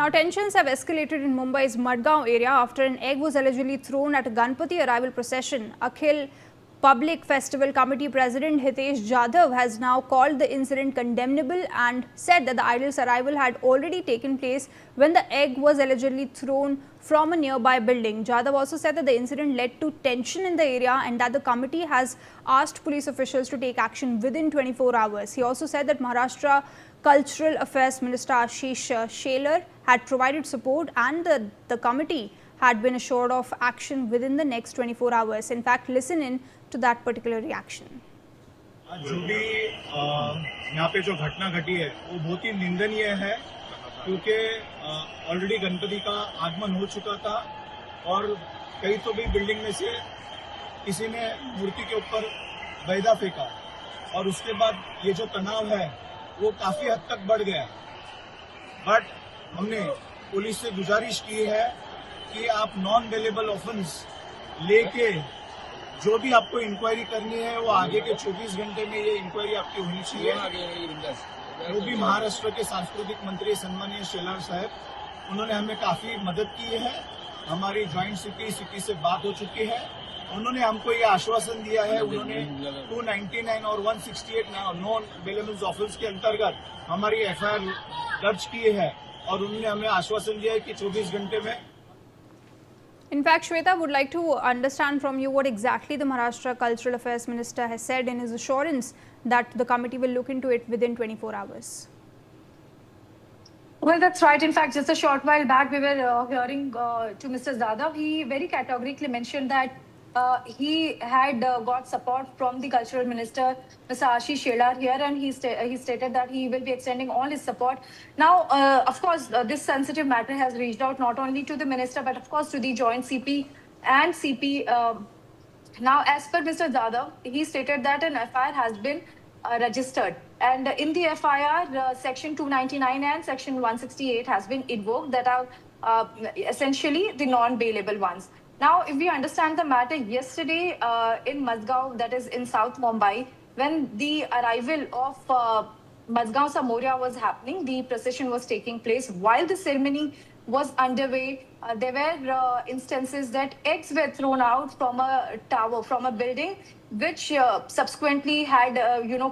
Now, tensions have escalated in Mumbai's Madgaon area after an egg was allegedly thrown at a Ganpati arrival procession. Akhil Public Festival Committee President Hitesh Jadhav has now called the incident condemnable and said that the idol's arrival had already taken place when the egg was allegedly thrown from a nearby building. Jadhav also said that the incident led to tension in the area and that the committee has asked police officials to take action within 24 hours. He also said that Maharashtra Cultural Affairs Minister Ashish Shelar had provided support and the committee had been assured of action within the next 24 hours. In fact, listen in to that particular reaction. जो भी यहाँ पे जो घटना घटी है वो बहुत ही निंदनीय है, क्योंकि ऑलरेडी गणपति का आगमन हो चुका था और कई तो भी बिल्डिंग में से किसी ने मूर्ति के ऊपर बैदा फेंका और उसके बाद ये जो तनाव है वो काफी हद तक बढ़ गया। बट हमने पुलिस से गुजारिश की है कि आप नॉन बेलेबल ऑफेंस लेके जो भी आपको इंक्वायरी करनी है वो आगे के 24 घंटे में ये इंक्वायरी आपकी होनी चाहिए। वो भी महाराष्ट्र के सांस्कृतिक मंत्री सम्मानीय शेलार साहब उन्होंने हमें काफी मदद की है। हमारी ज्वाइंट सिटी से बात हो चुकी है। उन्होंने हमको ये आश्वासन दिया है, उन्होंने 299 और 168 नॉन बेलेबल ऑफेंस के अंतर्गत हमारी एफआईआर दर्ज की है और उन्होंने हमें आश्वासन दिया है कि 24 घंटे में। In fact, Shweta would like to understand from you what exactly the Maharashtra Cultural Affairs Minister has said in his assurance that the committee will look into it within 24 hours. Well, that's right. In fact, just a short while back, we were hearing to Mr. Jadhav. He very categorically mentioned that he had got support from the cultural minister, Mr. Ashish Shelar here, and he stated that he will be extending all his support. Now, of course, this sensitive matter has reached out not only to the minister, but of course to the joint CP and CP. Now, as per Mr. Jadhav, he stated that an FIR has been registered. And in the FIR, section 299 and section 168 has been invoked that are essentially the non-bailable ones. Now, if we understand the matter, yesterday in Madgaon, that is in South Mumbai, when the arrival of Madgaon Samoria was happening, the procession was taking place. While the ceremony was underway, there were instances that eggs were thrown out from a tower, from a building, which subsequently had,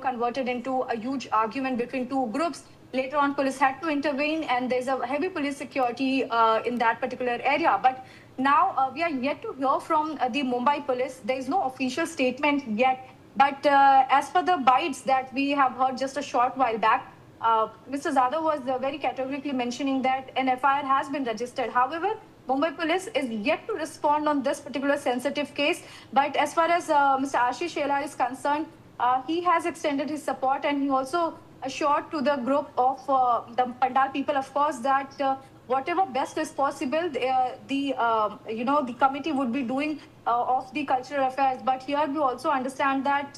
converted into a huge argument between two groups. Later on, police had to intervene, and there's a heavy police security in that particular area. But now we are yet to hear from the Mumbai police. There is no official statement yet. But as per the bites that we have heard just a short while back, Mr. Jadhav was very categorically mentioning that an FIR has been registered. However, Mumbai police is yet to respond on this particular sensitive case. But as far as Mr. Ashish Shelar is concerned, he has extended his support, and he also assured to the group of the Pandal people, of course, that whatever best is possible, the committee would be doing of the cultural affairs. But here we also understand that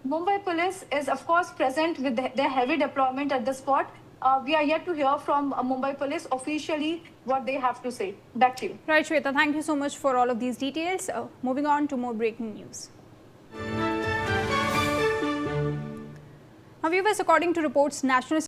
Mumbai police is, of course, present with their heavy deployment at the spot. We are yet to hear from Mumbai police officially what they have to say. Back to you. Right, Shweta. Thank you so much for all of these details. Moving on to more breaking news. Now, viewers, according to reports, National